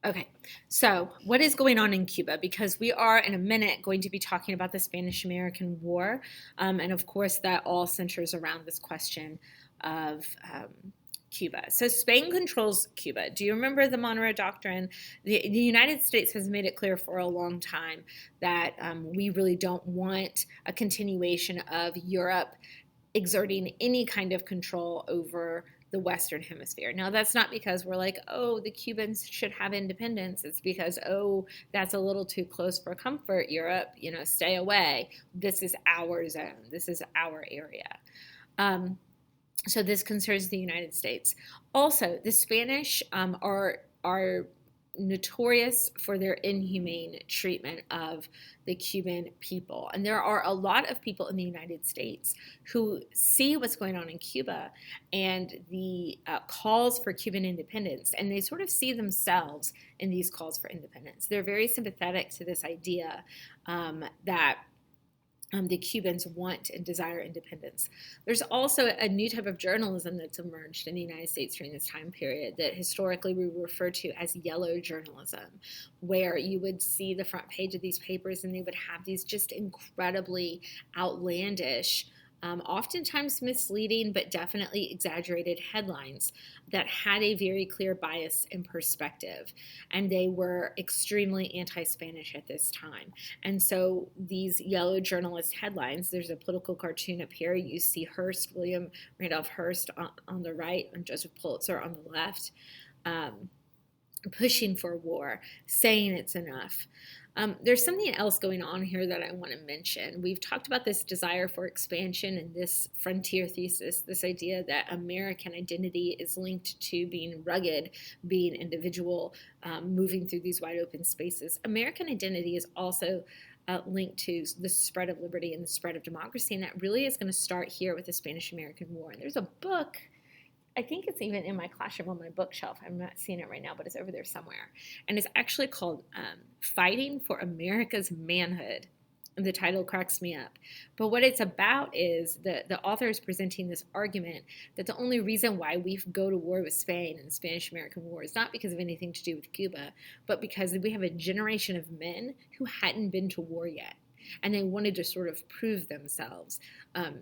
Okay, so what is going on in Cuba? Because we are in a minute going to be talking about the Spanish-American War, and of course that all centers around this question of Cuba. So Spain controls Cuba. Do you remember the Monroe Doctrine? The United States has made it clear for a long time that we really don't want a continuation of Europe exerting any kind of control over the Western Hemisphere. Now, that's not because we're like, oh, the Cubans should have independence. It's because, oh, that's a little too close for comfort, Europe, stay away. This is our zone. This is our area. So this concerns the United States. Also, the Spanish are notorious for their inhumane treatment of the Cuban people. And there are a lot of people in the United States who see what's going on in Cuba and the calls for Cuban independence, and they sort of see themselves in these calls for independence. They're very sympathetic to this idea that the Cubans want and desire independence. There's also a new type of journalism that's emerged in the United States during this time period that historically we refer to as yellow journalism, where you would see the front page of these papers and they would have these just incredibly outlandish, oftentimes misleading, but definitely exaggerated headlines that had a very clear bias and perspective. And they were extremely anti-Spanish at this time. And so these yellow journalist headlines, there's a political cartoon up here. You see Hearst, William Randolph Hearst on the right, and Joseph Pulitzer on the left, pushing for war, saying it's enough. There's something else going on here that I want to mention. We've talked about this desire for expansion and this frontier thesis, this idea that American identity is linked to being rugged, being individual, moving through these wide open spaces. American identity is also linked to the spread of liberty and the spread of democracy, and that really is going to start here with the Spanish-American War. And there's a book, I think it's even in my classroom on my bookshelf. I'm not seeing it right now, but it's over there somewhere. And it's actually called Fighting for America's Manhood. And the title cracks me up. But what it's about is the author is presenting this argument that the only reason why we go to war with Spain in the Spanish-American War is not because of anything to do with Cuba, but because we have a generation of men who hadn't been to war yet. And they wanted to sort of prove themselves.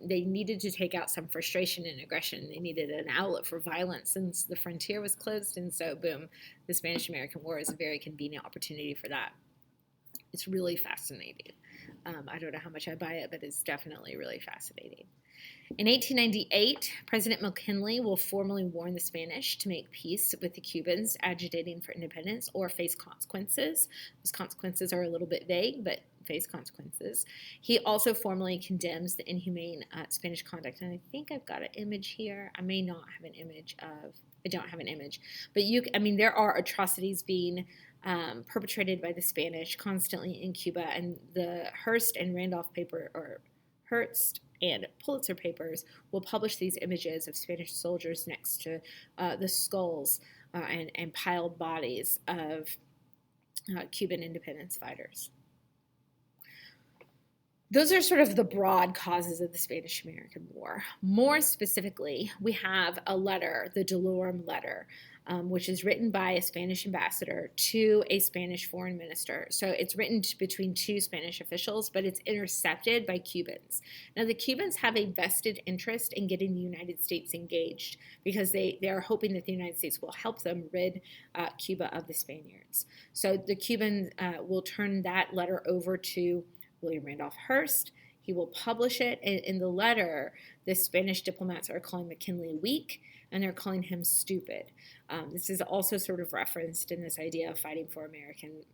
They needed to take out some frustration and aggression. They needed an outlet for violence since the frontier was closed. And so, boom, the Spanish-American War is a very convenient opportunity for that. It's really fascinating. I don't know how much I buy it, but it's definitely really fascinating. In 1898, President McKinley will formally warn the Spanish to make peace with the Cubans agitating for independence or face consequences. Those consequences are a little bit vague, but face consequences. He also formally condemns the inhumane Spanish conduct. And I think I've got an image here. I may not have an image of, I don't have an image. But there are atrocities being perpetrated by the Spanish constantly in Cuba. And the Hearst and Randolph paper, or Hearst and Pulitzer papers, will publish these images of Spanish soldiers next to the skulls and piled bodies of Cuban independence fighters. Those are sort of the broad causes of the Spanish-American War. More specifically, we have a letter, the Delorme letter, which is written by a Spanish ambassador to a Spanish foreign minister. So it's written between two Spanish officials, but it's intercepted by Cubans. Now, the Cubans have a vested interest in getting the United States engaged because they are hoping that the United States will help them rid Cuba of the Spaniards. So the Cubans will turn that letter over to William Randolph Hearst. He will publish it. In the letter, the Spanish diplomats are calling McKinley weak, and they're calling him stupid. This is also sort of referenced in this idea of fighting for American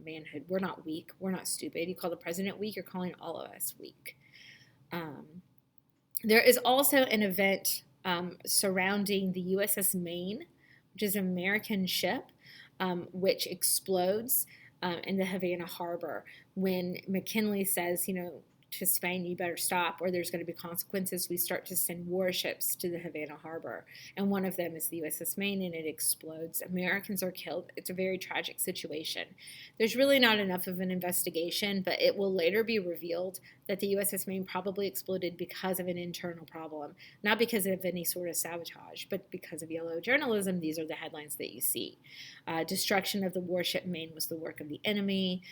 manhood. We're not weak. We're not stupid. You call the president weak, you're calling all of us weak. There is also an event surrounding the USS Maine, which is an American ship, which explodes in the Havana harbor when McKinley says, to Spain, you better stop or there's going to be consequences. We start to send warships to the Havana harbor. And one of them is the USS Maine, and it explodes. Americans are killed. It's a very tragic situation. There's really not enough of an investigation, but it will later be revealed that the USS Maine probably exploded because of an internal problem, not because of any sort of sabotage, but because of yellow journalism. These are the headlines that you see. Destruction of the warship Maine was the work of the enemy.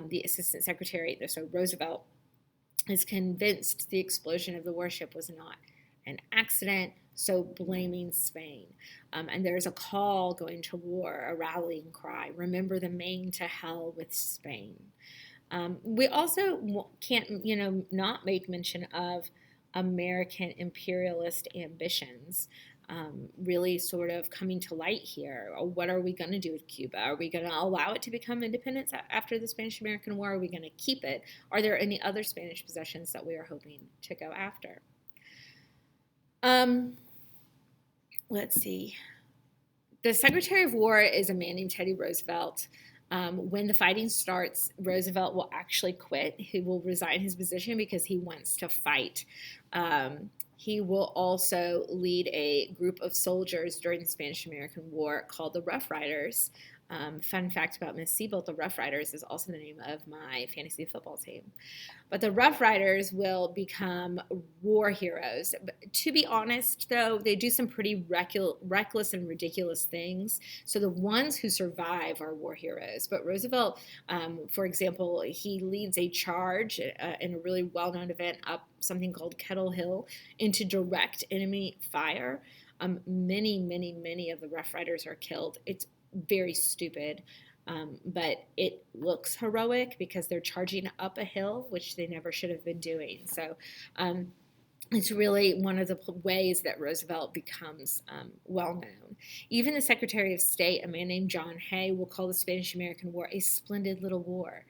The Assistant Secretary, so Roosevelt, is convinced the explosion of the warship was not an accident, so blaming Spain. And there's a call going to war, a rallying cry, remember the Maine to hell with Spain. We also can't, not make mention of American imperialist ambitions really sort of coming to light here. What are we going to do with Cuba? Are we going to allow it to become independent after the Spanish-American War? Are we going to keep it? Are there any other Spanish possessions that we are hoping to go after? Let's see. The Secretary of War is a man named Teddy Roosevelt. When the fighting starts, Roosevelt will actually quit. He will resign his position because he wants to fight. He will also lead a group of soldiers during the Spanish-American War called the Rough Riders. Fun fact about Miss Siebold, the Rough Riders is also the name of my fantasy football team. But the Rough Riders will become war heroes. To be honest, though, they do some pretty reckless and ridiculous things. So the ones who survive are war heroes. But Roosevelt, for example, he leads a charge in a really well-known event up something called Kettle Hill into direct enemy fire. Many of the Rough Riders are killed. It's very stupid, but it looks heroic because they're charging up a hill, which they never should have been doing. So it's really one of the ways that Roosevelt becomes well known. Even the Secretary of State, a man named John Hay, will call the Spanish-American War a splendid little war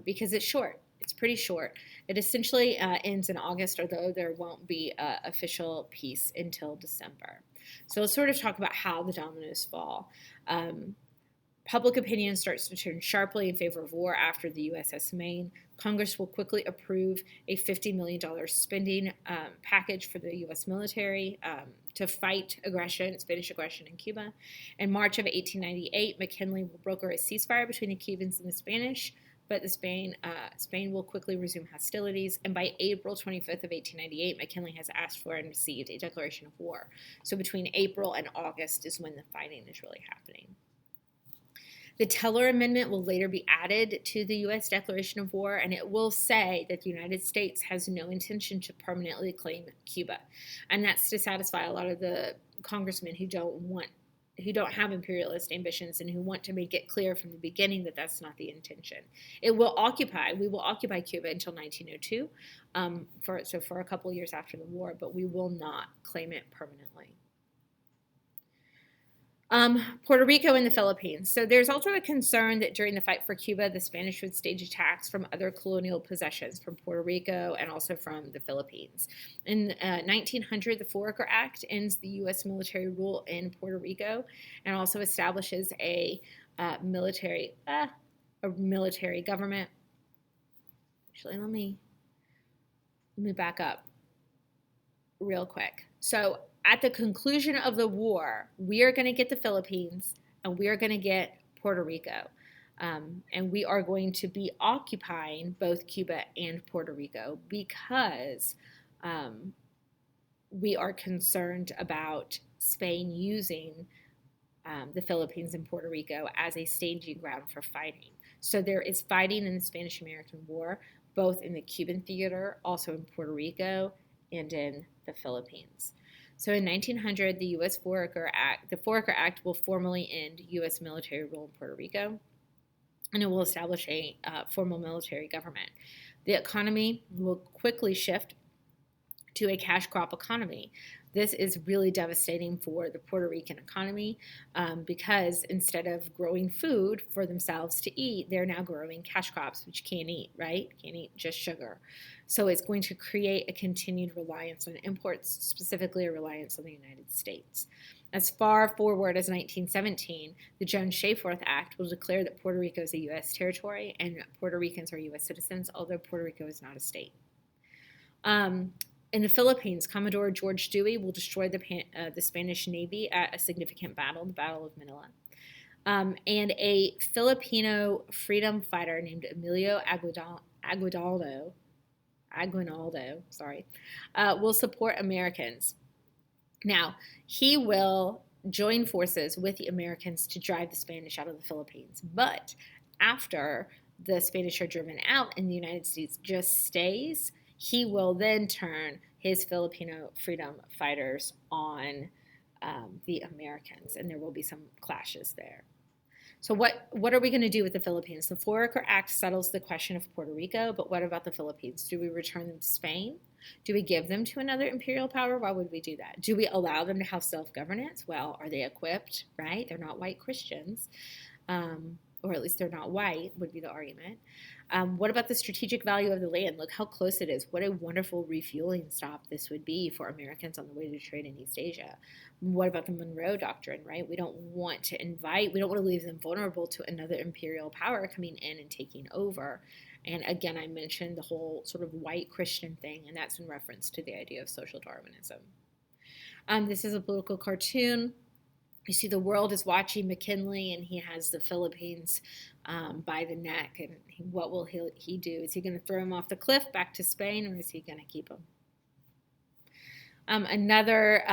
because it's short. It's pretty short. It essentially ends in August, although there won't be official peace until December. So let's sort of talk about how the dominoes fall. Public opinion starts to turn sharply in favor of war after the USS Maine. Congress will quickly approve a $50 million spending package for the U.S. military to fight Spanish aggression in Cuba. In March of 1898, McKinley will broker a ceasefire between the Cubans and the Spanish, but Spain will quickly resume hostilities, and by April 25th of 1898, McKinley has asked for and received a declaration of war. So between April and August is when the fighting is really happening. The Teller Amendment will later be added to the U.S. Declaration of War, and it will say that the United States has no intention to permanently claim Cuba. And that's to satisfy a lot of the congressmen who don't have imperialist ambitions and who want to make it clear from the beginning that that's not the intention. We will occupy Cuba until 1902, for a couple years after the war, but we will not claim it permanently. Puerto Rico and the Philippines. So there's also a concern that during the fight for Cuba, the Spanish would stage attacks from other colonial possessions, from Puerto Rico and also from the Philippines. In 1900, the Foraker Act ends the U.S. military rule in Puerto Rico and also establishes a military government. Actually, let me back up real quick. So at the conclusion of the war, we are going to get the Philippines and we are going to get Puerto Rico. And we are going to be occupying both Cuba and Puerto Rico because we are concerned about Spain using the Philippines and Puerto Rico as a staging ground for fighting. So there is fighting in the Spanish-American War, both in the Cuban theater, also in Puerto Rico, and in the Philippines. So in 1900, the Foraker Act will formally end U.S. military rule in Puerto Rico, and it will establish a formal military government. The economy will quickly shift to a cash crop economy. This is really devastating for the Puerto Rican economy because instead of growing food for themselves to eat, they're now growing cash crops, which you can't eat, right? Can't eat just sugar. So it's going to create a continued reliance on imports, specifically a reliance on the United States. As far forward as 1917, the Jones-Shayforth Act will declare that Puerto Rico is a U.S. territory and Puerto Ricans are U.S. citizens, although Puerto Rico is not a state. Um, in the Philippines, Commodore George Dewey will destroy the Spanish Navy at a significant battle, the Battle of Manila. And a Filipino freedom fighter named Emilio Aguinaldo, will support Americans. Now, he will join forces with the Americans to drive the Spanish out of the Philippines. But after the Spanish are driven out and the United States just stays, he will then turn his Filipino freedom fighters on the Americans, and there will be some clashes there. So what are we going to do with the Philippines? The Foraker Act settles the question of Puerto Rico, but what about the Philippines? Do we return them to Spain? Do we give them to another imperial power? Why would we do that? Do we allow them to have self-governance? Well, are they equipped, right? They're not white Christians, or at least they're not white, would be the argument. What about the strategic value of the land? Look how close it is. What a wonderful refueling stop this would be for Americans on the way to trade in East Asia. What about the Monroe Doctrine, right? We don't want to leave them vulnerable to another imperial power coming in and taking over. And again, I mentioned the whole sort of white Christian thing, and that's in reference to the idea of social Darwinism. This is a political cartoon. You see the world is watching McKinley, and he has the Philippines by the neck. And what will he do? Is he going to throw him off the cliff back to Spain, or is he going to keep him? Another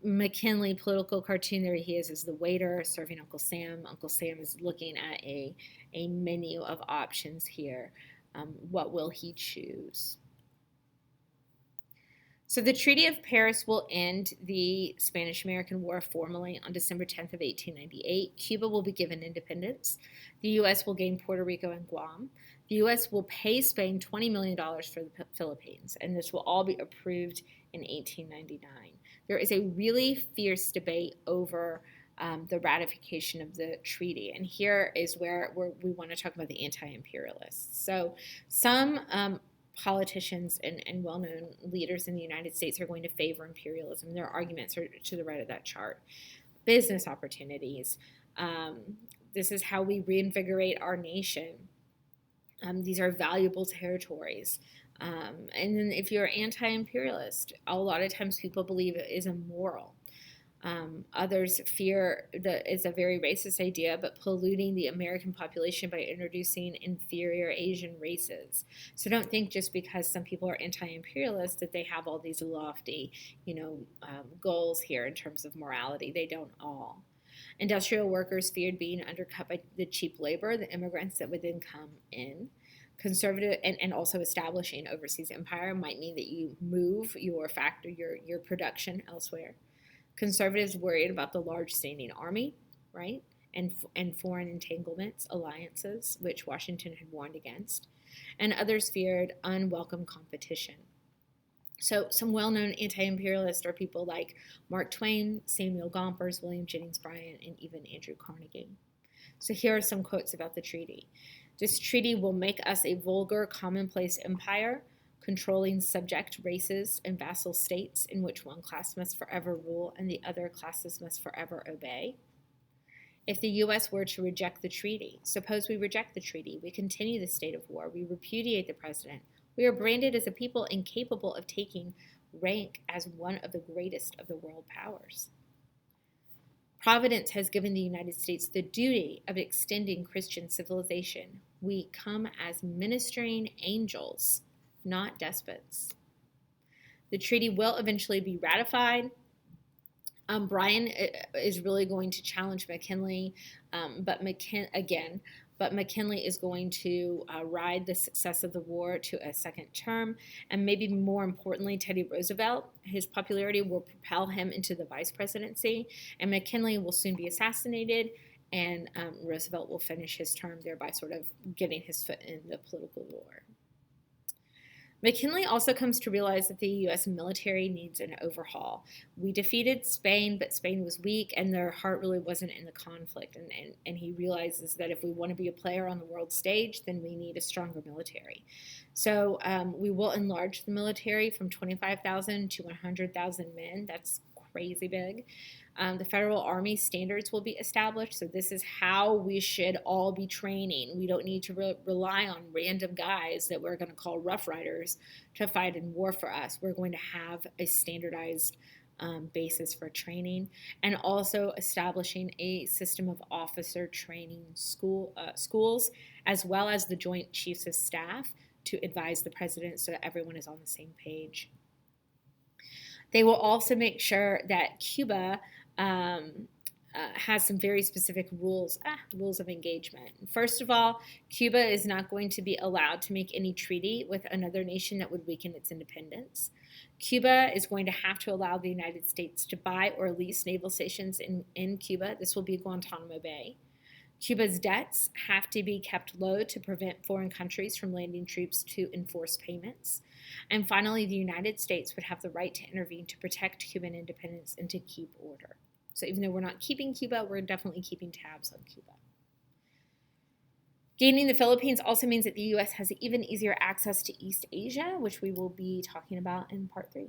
McKinley political cartoon, there he is the waiter serving Uncle Sam. Uncle Sam is looking at a menu of options here. What will he choose? So the Treaty of Paris will end the Spanish-American War formally on December 10th of 1898. Cuba will be given independence. The U.S. will gain Puerto Rico and Guam. The U.S. will pay Spain $20 million for the Philippines, and this will all be approved in 1899. There is a really fierce debate over the ratification of the treaty, and here is where we want to talk about the anti-imperialists. So some politicians and well-known leaders in the United States are going to favor imperialism. Their arguments are to the right of that chart. Business opportunities. This is how we reinvigorate our nation. These are valuable territories. And then if you're anti-imperialist, a lot of times people believe it is immoral. Others fear that it's a very racist idea, but polluting the American population by introducing inferior Asian races. So don't think just because some people are anti-imperialist that they have all these lofty, goals here in terms of morality. They don't all. Industrial workers feared being undercut by the cheap labor, the immigrants that would then come in. Conservative and also establishing overseas empire might mean that you move your production elsewhere. Conservatives worried about the large standing army, right, and foreign entanglements, alliances, which Washington had warned against, and others feared unwelcome competition. So some well-known anti-imperialists are people like Mark Twain, Samuel Gompers, William Jennings Bryan, and even Andrew Carnegie. So here are some quotes about the treaty. This treaty will make us a vulgar, commonplace empire, controlling subject races and vassal states in which one class must forever rule and the other classes must forever obey. If the U.S. were to reject the treaty, suppose we reject the treaty, we continue the state of war, we repudiate the president, we are branded as a people incapable of taking rank as one of the greatest of the world powers. Providence has given the United States the duty of extending Christian civilization. We come as ministering angels, not despots. The treaty will eventually be ratified. Bryan is really going to challenge McKinley, but McKinley is going to ride the success of the war to a second term, and maybe more importantly, Teddy Roosevelt. His popularity will propel him into the vice presidency, and McKinley will soon be assassinated, and Roosevelt will finish his term, thereby sort of getting his foot in the political war. McKinley also comes to realize that the U.S. military needs an overhaul. We defeated Spain, but Spain was weak, and their heart really wasn't in the conflict. And he realizes that if we want to be a player on the world stage, then we need a stronger military. So we will enlarge the military from 25,000 to 100,000 men. That's crazy big. The Federal Army standards will be established. So this is how we should all be training. We don't need to rely on random guys that we're going to call Rough Riders to fight in war for us. We're going to have a standardized basis for training, and also establishing a system of officer training schools, as well as the Joint Chiefs of Staff to advise the president so that everyone is on the same page. They will also make sure that Cuba has some very specific rules of engagement. First of all, Cuba is not going to be allowed to make any treaty with another nation that would weaken its independence. Cuba is going to have to allow the United States to buy or lease naval stations in Cuba. This will be Guantanamo Bay. Cuba's debts have to be kept low to prevent foreign countries from landing troops to enforce payments. And finally, the United States would have the right to intervene to protect Cuban independence and to keep order. So even though we're not keeping Cuba, we're definitely keeping tabs on Cuba. Gaining the Philippines also means that the U.S. has even easier access to East Asia, which we will be talking about in part 3.